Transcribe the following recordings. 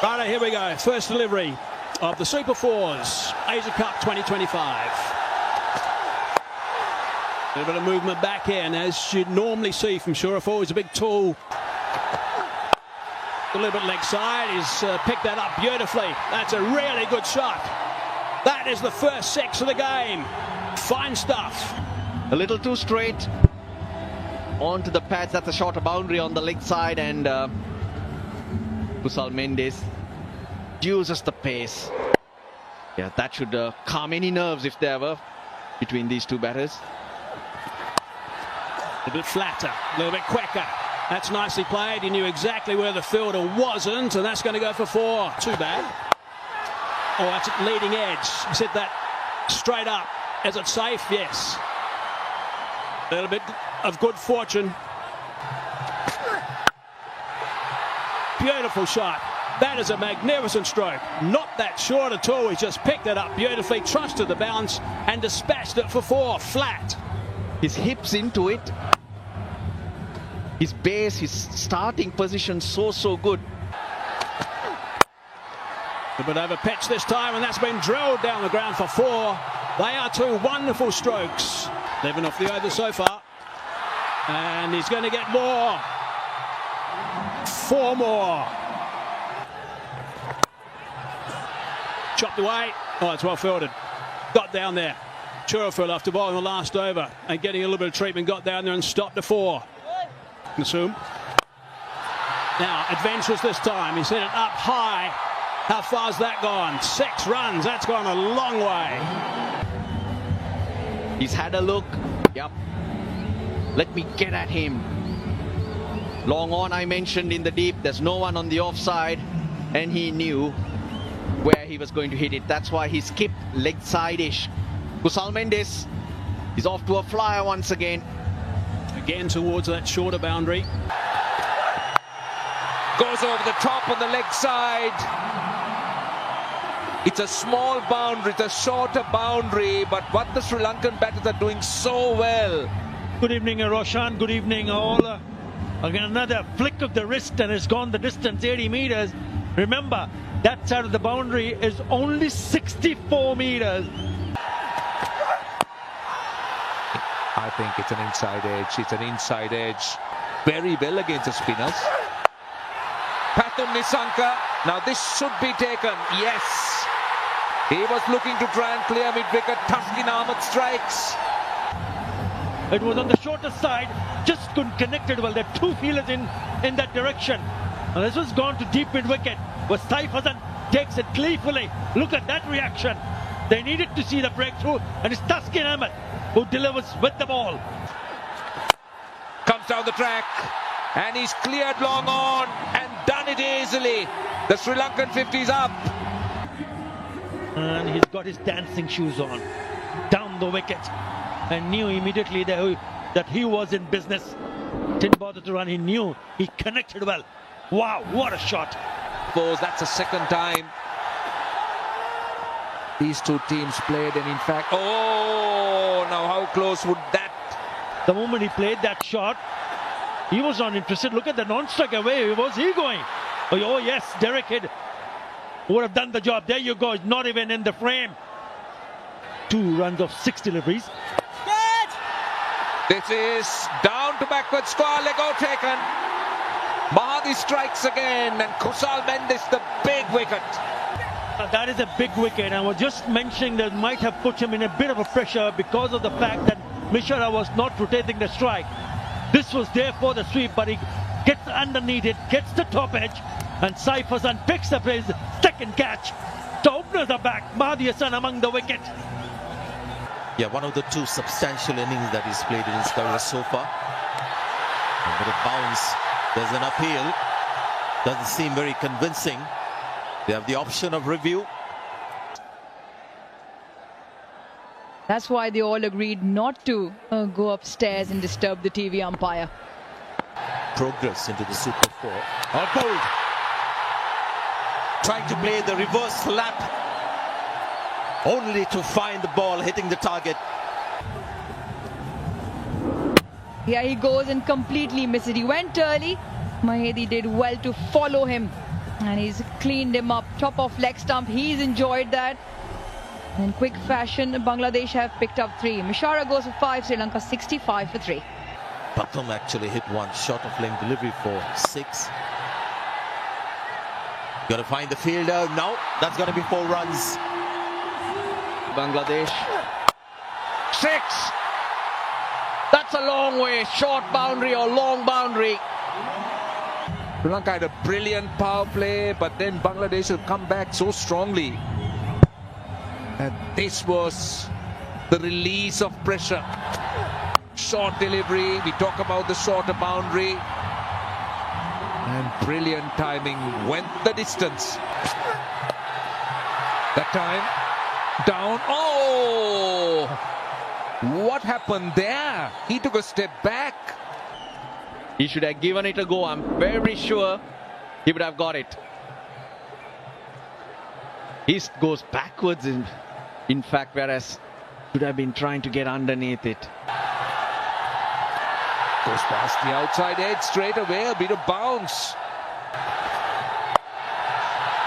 Right, here we go. First delivery of the Super Fours Asia Cup 2025. A little bit of movement back in, as you'd normally see from Suraford. He's a big, tall, a little bit leg side. He's picked that up beautifully. That's a really good shot. That is the first six of the game. Fine stuff. A little too straight onto the pads. That's a shorter boundary on the leg side, and Kusal Mendis uses the pace. Yeah, that should calm any nerves if there were between these two batters. A bit flatter, a little bit quicker. That's nicely played. He knew exactly where the fielder wasn't, and that's going to go for four. Too bad. Oh, that's leading edge. He said that straight up. Is it safe? Yes. A little bit of good fortune. Beautiful shot. That is a magnificent stroke. Not that short at all. He just picked it up beautifully, trusted the bounce, and dispatched it for four. Flat. His hips into it. His base, his starting position, so good. A bit over pitch this time, and that's been drilled down the ground for four. They are two wonderful strokes. 11 off the over so far. And he's going to get more. Four more. Chopped away. Oh, it's well fielded. Got down there. Churafil after bowling the last over and getting a little bit of treatment, got down there and stopped to four. Nasum. Now, adventurous this time. He's hit it up high. How far's that gone? 6 runs. That's gone a long way. He's had a look. Yep. Let me get at him. Long on, I mentioned in the deep. There's no one on the offside. And he knew where he was going to hit it. That's why he skipped leg side-ish. Kusal Mendis is off to a flyer once again. Again towards that shorter boundary. Goes over the top on the leg side. It's a small boundary, it's a shorter boundary, but what the Sri Lankan batters are doing so well. Good evening, Roshan. Good evening, all. Again, another flick of the wrist, and it's gone the distance, 80 meters. Remember, that side of the boundary is only 64 meters. I think it's an inside edge. It's an inside edge. Very well against the spinners. Pathum Nissanka. Now this should be taken. Yes. He was looking to try and clear mid-wicket. Taskin Ahmed strikes. It was on the shorter side. Just couldn't connect it well. There are two fielders in that direction. And this was gone to deep mid-wicket. But Saif Hasan takes it gleefully. Look at that reaction. They needed to see the breakthrough. And it's Taskin Ahmed who delivers with the ball. Comes down the track. And he's cleared long on and done it easily. The Sri Lankan 50's up. And he's got his dancing shoes on. Down the wicket. And knew immediately that he was in business. Didn't bother to run. He knew. He connected well. Wow, what a shot. That's the second time these two teams played, and in fact, oh, now how close would that? The moment he played that shot, he was not interested. Look at the non-strike away. Where was he going? Oh yes, Derek Head would have done the job. There you go. It's not even in the frame. 2 runs of 6 deliveries. This is down to backward square, Lego taken. Mahadi strikes again, and Kusal Mendis the big wicket. That is a big wicket. I was just mentioning that might have put him in a bit of a pressure because of the fact that Mishra was not rotating the strike. This was there for the sweep, but he gets underneath it, gets the top edge, and Saif Hasan picks up his second catch. The openers are back. Mahdi Hassan among the wicket. Yeah, one of the 2 substantial innings that he's played in his career so far. A bit of bounce. There's an appeal. Doesn't seem very convincing. They have the option of review. That's why they all agreed not to go upstairs and disturb the TV umpire. Progress into the Super 4. Bold. Trying to play the reverse lap. Only to find the ball hitting the target. Here he goes and completely misses it. He went early. Mahedi did well to follow him. And he's cleaned him up. Top of leg stump. He's enjoyed that. In quick fashion, Bangladesh have picked up 3. Mishara goes for 5. Sri Lanka 65 for 3. Pathum actually hit one short of length delivery for 6. Got to find the fielder. No, that's going to be 4 runs. Bangladesh. 6. That's a long way. Short boundary or long boundary. Sri Lanka had a brilliant power play, but then Bangladesh will come back so strongly. And this was the release of pressure. Short delivery. We talk about the shorter boundary. And brilliant timing. Went the distance. That time. Down. Oh! What happened there? He took a step back. He should have given it a go. I'm very sure he would have got it. He goes backwards in fact, whereas should have been trying to get underneath it. Goes past the outside edge straight away. A bit of bounce.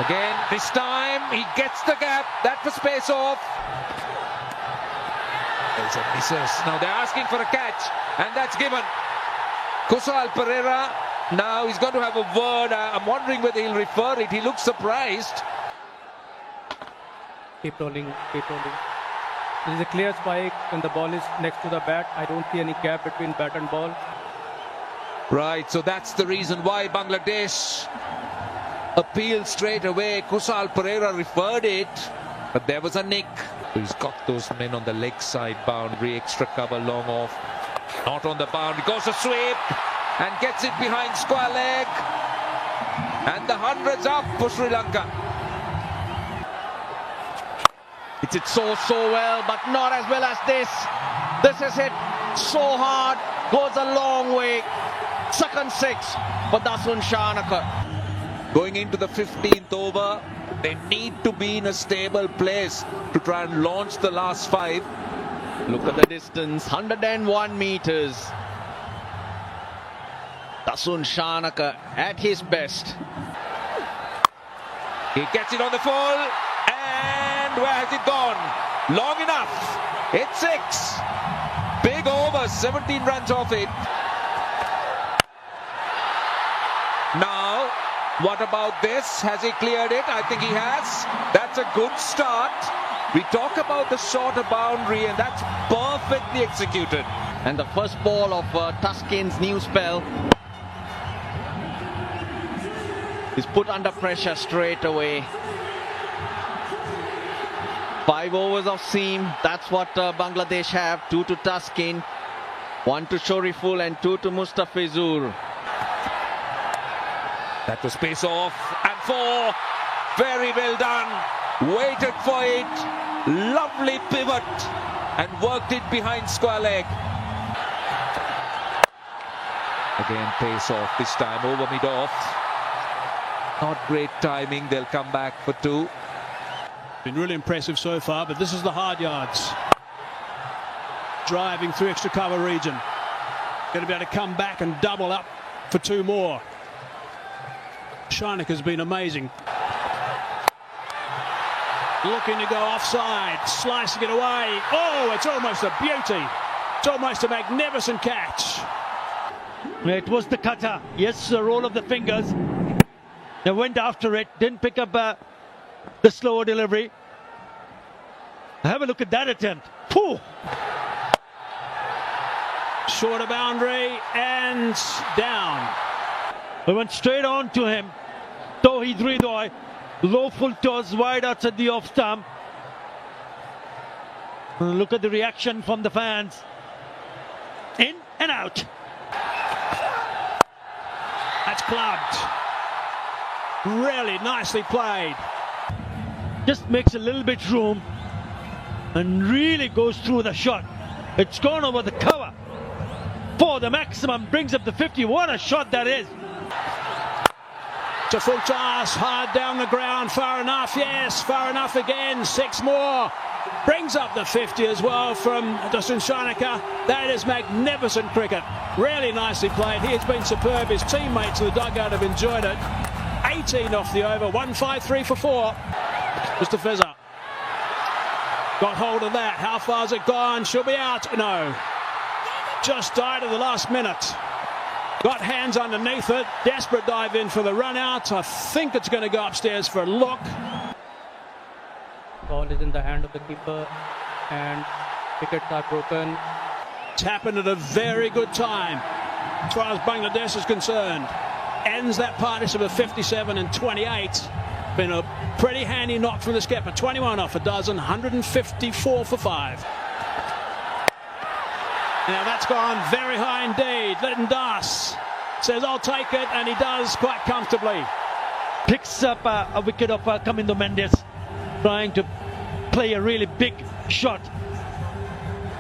Again, this time he gets the gap. That was space off. There's a misses. Now they're asking for a catch, and that's given. Kusal Pereira, now he's going to have a word. I'm wondering whether he'll refer it. He looks surprised. Keep rolling, keep rolling. There is a clear spike when the ball is next to the bat. I don't see any gap between bat and ball. Right, so that's the reason why Bangladesh appealed straight away. Kusal Pereira referred it, but there was a nick. He's got those men on the leg side boundary, extra cover long off. Not on the boundary, goes a sweep and gets it behind square leg. And the 100's up for Sri Lanka. It's hit so well, but not as well as this. This is hit so hard, goes a long way. Second 6 for Dasun Shanaka. Going into the 15th over, they need to be in a stable place to try and launch the last 5. Look at the distance, 101 meters. Dasun Shanaka at his best. He gets it on the full, and where has it gone? Long enough. It's 6. Big over, 17 runs off it. Now, what about this? Has he cleared it? I think he has. That's a good start. We talk about the shorter boundary, and that's perfectly executed. And the first ball of Tuskin's new spell is put under pressure straight away. 5 overs of seam. That's what Bangladesh have. 2 to Tuskin, 1 to Shoriful, and 2 to Mustafizur. That was pace off, and 4. Very well done. Waited for it. Lovely pivot and worked it behind square leg. Again, pace off. This time over mid off. Not great timing. They'll come back for 2. Been really impressive so far, but this is the hard yards. Driving through extra cover region. Going to be able to come back and double up for 2 more. Shanaka has been amazing. Looking to go offside, slicing it away. Oh, it's almost a beauty. It's almost a magnificent catch. It was the cutter. Yes, the roll of the fingers. They went after it, didn't pick up the slower delivery. Have a look at that attempt. Pooh! Shorter boundary and down. They went straight on to him. Tauhid Ridoy, low full toss wide outside the off stump. Look at the reaction from the fans. In and out. That's clubbed. Really nicely played. Just makes a little bit room and really goes through the shot. It's gone over the cover for the maximum, brings up the 50. What a shot that is. To Fultas, hard down the ground, far enough, yes, far enough again, 6 more. Brings up the 50 as well from Dasun Shanaka. That is magnificent cricket. Really nicely played. He has been superb. His teammates in the dugout have enjoyed it. 18 off the over. 1-5-3 for 4. Mr. Fezzer got hold of that. How far's it gone? She'll be out. No. Just died at the last minute. Got hands underneath it. Desperate dive in for the run out. I think it's going to go upstairs for a look. Ball is in the hand of the keeper and wickets are broken. It's happened at a very good time as far as Bangladesh is concerned. Ends that partnership of 57 and 28. Been a pretty handy knock from the skipper. 21 off a dozen, 154 for 5. Now that's gone very high indeed. Lytton Das says, I'll take it, and he does quite comfortably. Picks up a wicket of Kamindo Mendes, trying to play a really big shot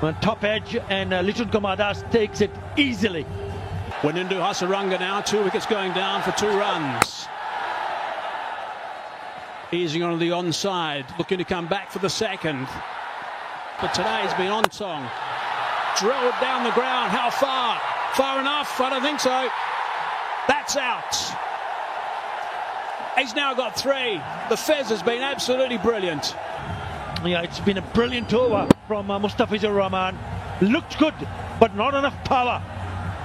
on top edge, and Liton Kumar Das takes it easily. Wanindu Hasaranga now, 2 wickets going down for 2 runs. Easing on the onside, looking to come back for the second. But today's been on song. Drilled down the ground. How far? Far enough? I don't think so. That's out. He's now got 3. The Fez has been absolutely brilliant. Yeah, it's been a brilliant over from Mustafizur Rahman. Looked good, but not enough power.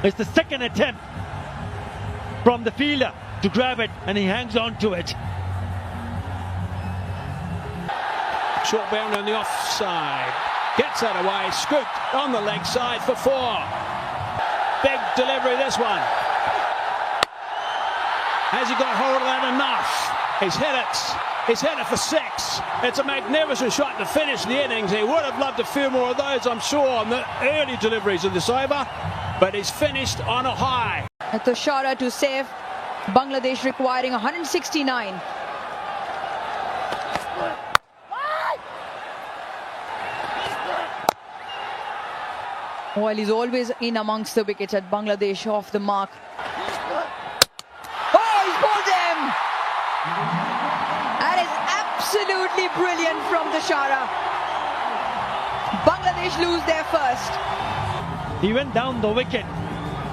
It's the second attempt from the fielder to grab it, and he hangs on to it. Short bound on the offside. Gets that away. Scooped on the leg side for 4. Big delivery, this one. Has he got hold of that enough? He's hit it. He's hit it for 6. It's a magnificent shot to finish the innings. He would have loved a few more of those, I'm sure, on the early deliveries of this over. But he's finished on a high. Tushara to save. Bangladesh requiring 169. Well, he's always in amongst the wickets at Bangladesh, off the mark. Oh, he's bowled him! That is absolutely brilliant from Tushara. Bangladesh lose their first. He went down the wicket,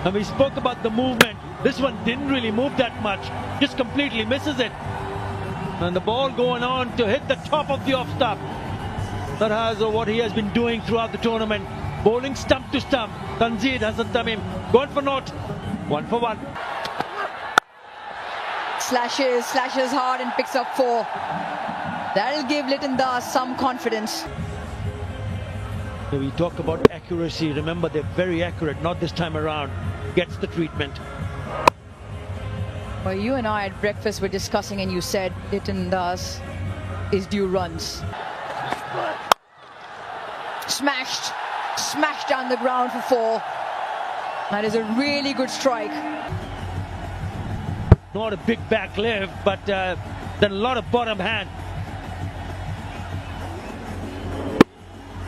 and we spoke about the movement. This one didn't really move that much, just completely misses it. And the ball going on to hit the top of the off stump. That has what he has been doing throughout the tournament. Bowling stump to stump. Tanzir Hasan Tamim gone for naught. 1 for 1. Slashes hard and picks up 4. That'll give Lytton Das some confidence. We talk about accuracy. Remember, they're very accurate. Not this time around. Gets the treatment. Well, you and I at breakfast were discussing, and you said Lytton Das is due runs. Smashed down the ground for 4. That is a really good strike. Not a big back lift, but then a lot of bottom hand.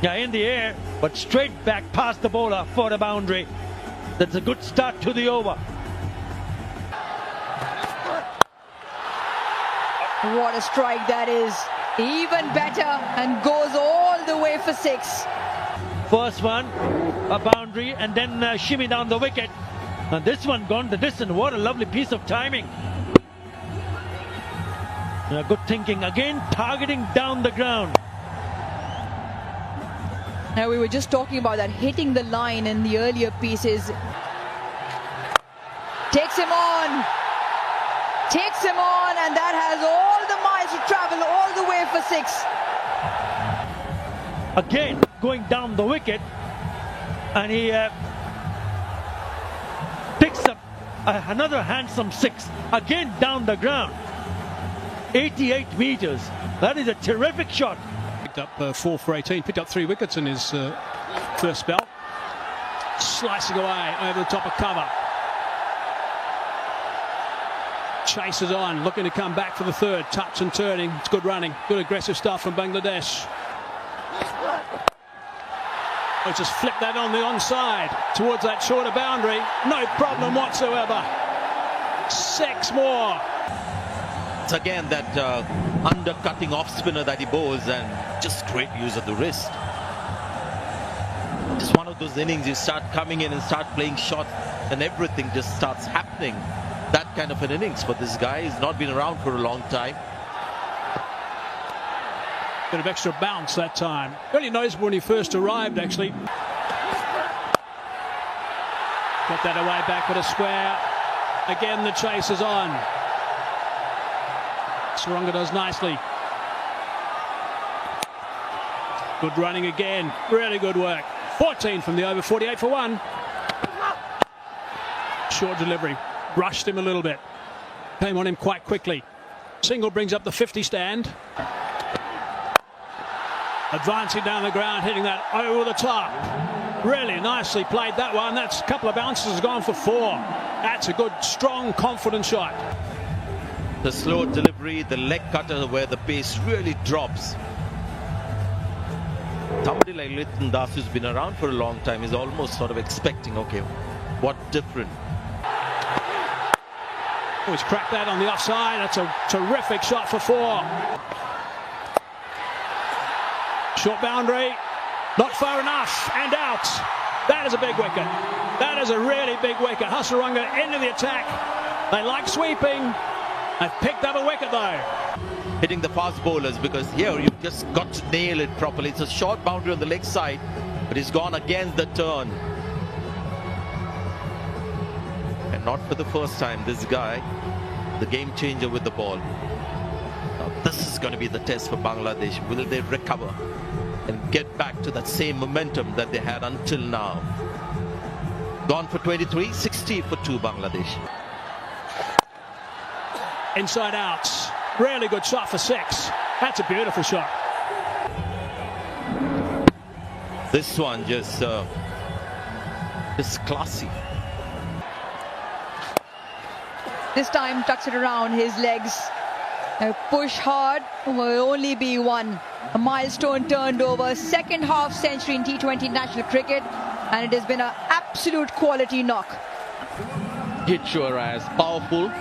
Yeah, in the air, but straight back past the bowler for the boundary. That's a good start to the over. What a strike that is. Even better, and goes all the way for 6. First one, a boundary, and then shimmy down the wicket. And this one gone the distance. What a lovely piece of timing. Good thinking. Again, targeting down the ground. Now, we were just talking about that, hitting the line in the earlier pieces. Takes him on, and that has all the miles to travel all the way for 6. Again, going down the wicket, and he picks up another handsome 6, again down the ground. 88 meters. That is a terrific shot. Picked up 4 for 18, picked up 3 wickets in his first spell. Slicing away over the top of cover. Chases on, looking to come back for the 3rd. Touch and turning. It's good running, good aggressive stuff from Bangladesh. Oh, just flip that on the onside towards that shorter boundary. No problem whatsoever. 6 more. It's again that undercutting off spinner that he bowls, and just great use of the wrist. Just one of those innings you start coming in and start playing shots, and everything just starts happening. That kind of an innings for this guy. He's not been around for a long time. Bit of extra bounce that time. Really noticeable when he first arrived, actually. Got that away back with a square. Again, the chase is on. Hasaranga does nicely. Good running again. Really good work. 14 from the over, 48 for one. Short delivery. Rushed him a little bit. Came on him quite quickly. Single brings up the 50 stand. Advancing down the ground, hitting that over the top. Really nicely played that one. That's a couple of bounces, has gone for 4. That's a good, strong, confident shot. The slow delivery, the leg cutter where the pace really drops. Somebody like Liton Das, who's been around for a long time, is almost sort of expecting, okay, what different? Oh, he's cracked that on the offside. That's a terrific shot for 4. Short boundary, not far enough, and out. That is a big wicket. That is a really big wicket. Hasaranga into the attack. They like sweeping. They've picked up a wicket though. Hitting the fast bowlers, because here you've just got to nail it properly. It's a short boundary on the leg side, but he's gone against the turn. And not for the first time, this guy, the game changer with the ball. Now this is going to be the test for Bangladesh. Will they recover and get back to that same momentum that they had until now? Gone for 23, 60 for 2 Bangladesh. Inside out. Really good shot for 6. That's a beautiful shot. This one just classy. This time tucks it around his legs. A push hard will only be 1. A milestone turned over. Second half century in T20 national cricket, and it has been an absolute quality knock. Hit Shuaraz, powerful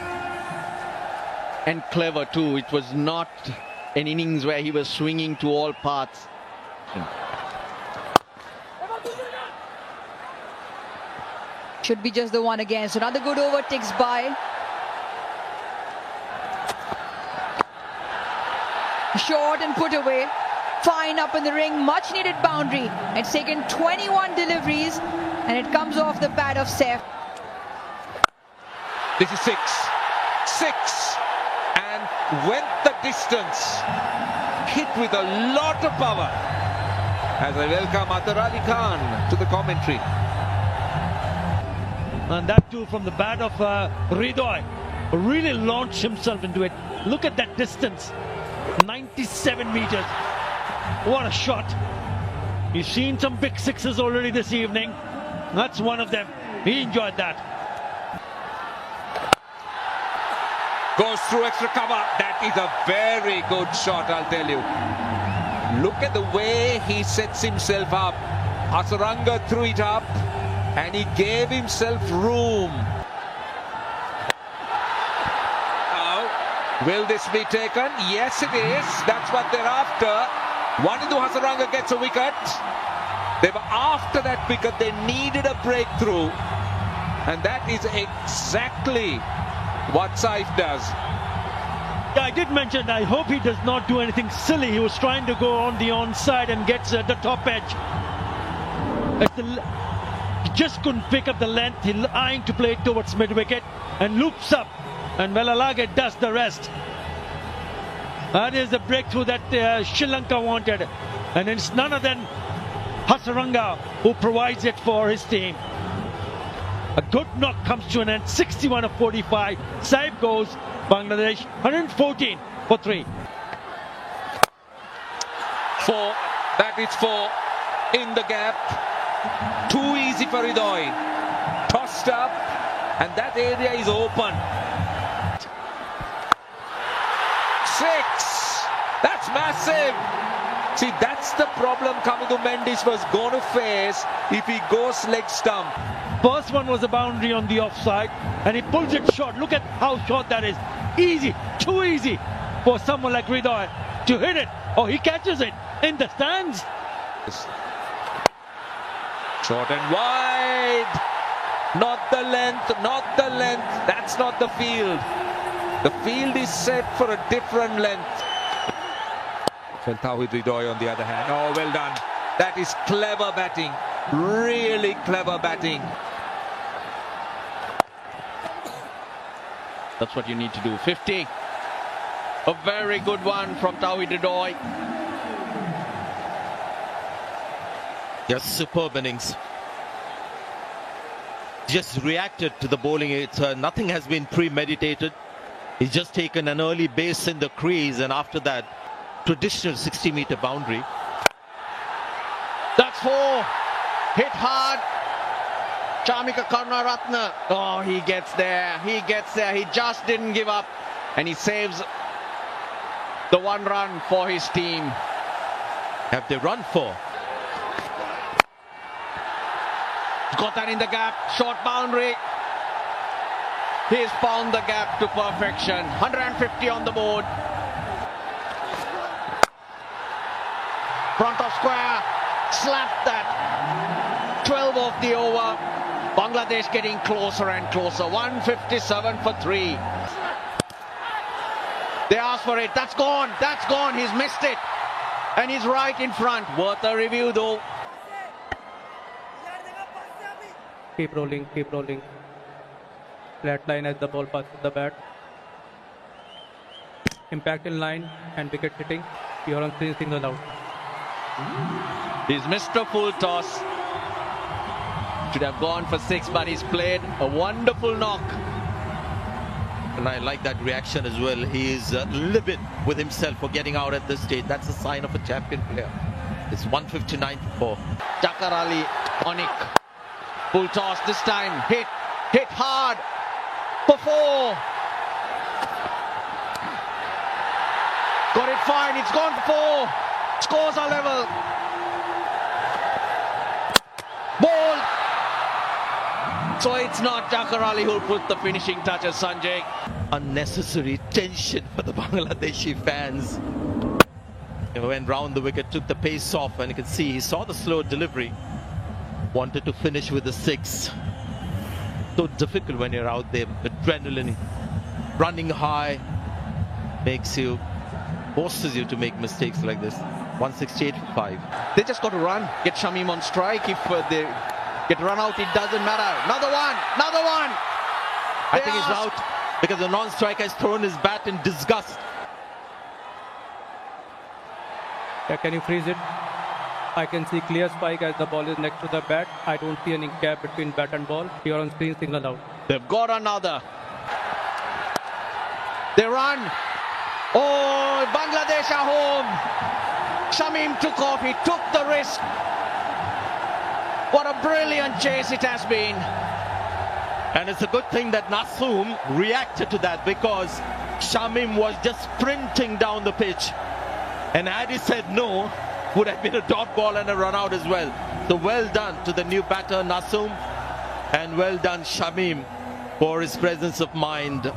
and clever too. It was not an innings where he was swinging to all parts. Should be just the one again. So another good over ticks by. Short and put away. Fine up in the ring. Much needed boundary. It's taken 21 deliveries and it comes off the bat of Saif. This is 6. 6. And went the distance. Hit with a lot of power. As I welcome Atar Ali Khan to the commentary. And that too from the bat of Hridoy. Really launched himself into it. Look at that distance. 97 meters. What a shot. You've seen some big 6s already this evening. That's one of them. He enjoyed that. Goes through extra cover. That is a very good shot, I'll tell you. Look at the way he sets himself up. Hasaranga threw it up and he gave himself room. Will this be taken? Yes, it is. That's what they're after. Wanindu Hasaranga gets a wicket. They were after that wicket. They needed a breakthrough. And that is exactly what Saif does. Yeah, I did mention, I hope he does not do anything silly. He was trying to go on the onside and gets at the top edge. He just couldn't pick up the length. He's eyeing to play it towards mid-wicket and loops up. And Velalage does the rest. That is the breakthrough that Sri Lanka wanted. And it's none other than Hasaranga who provides it for his team. A good knock comes to an end. 61 of 45. Saif goes. Bangladesh 114 for 3. 4. That is 4. In the gap. Too easy for Hridoy. Tossed up. And that area is open. 6. That's massive. See, that's the problem Kamidu Mendes was going to face if he goes leg stump. First one was a boundary on the offside and he pulls it short. Look at how short that is. Easy, too easy for someone like Hridoy to hit it. Oh, he catches it in the stands. Short and wide. Not the length, not the length. That's not the field. The field is set for a different length. Well, Tawhid Hridoy on the other hand. Oh, well done. That is clever batting. Really clever batting. That's what you need to do. 50. A very good one from Tawhid Hridoy. Yes, superb innings. Just reacted to the bowling. It's nothing has been premeditated. He's just taken an early base in the crease, and after that, traditional 60-meter boundary. That's 4. Hit hard. Chamika Karunaratne. Oh, he gets there. He gets there. He just didn't give up. And he saves the 1 run for his team. Have they run 4? Got that in the gap. Short boundary. He's found the gap to perfection. 150 on the board. Front of square. Slapped that. 12 of the over. Bangladesh getting closer and closer. 157 for 3. They asked for it. That's gone. That's gone. He's missed it. And he's right in front. Worth a review though. Keep rolling, keep rolling. Flat line as the ball passes the bat. Impact in line and wicket hitting. You're on screen, single out. He's missed a full toss. Should have gone for 6, but he's played a wonderful knock. And I like that reaction as well. He is livid with himself for getting out at this stage. That's a sign of a champion player. It's 159 for 4. Jakar Ali, Onik. Full toss this time. Hit hard for 4. Got it fine. It's gone for 4. Scores are level. Ball. So it's not Jakar Ali who'll put the finishing touches, Sanjay. Unnecessary tension for the Bangladeshi fans. He went round the wicket, took the pace off, and you can see he saw the slow delivery. Wanted to finish with the 6. So difficult when you're out there. Adrenaline running high forces you to make mistakes like this. 168 for 5. They just got to run. Get Shamim on strike. If they get run out, it doesn't matter. Another one. I think he's out because the non-striker has thrown his bat in disgust. Yeah, can you freeze it? I can see clear spike as the ball is next to the bat. I don't see any gap between bat and ball. You're on screen, single out. They've got another. They run. Oh, Bangladesh are home. Shamim took off. He took the risk. What a brilliant chase it has been. And it's a good thing that Nasoom reacted to that, because Shamim was just sprinting down the pitch. And had he said no, would have been a dot ball and a run out as well. So well done to the new batter Nasoom, and well done Shamim for his presence of mind.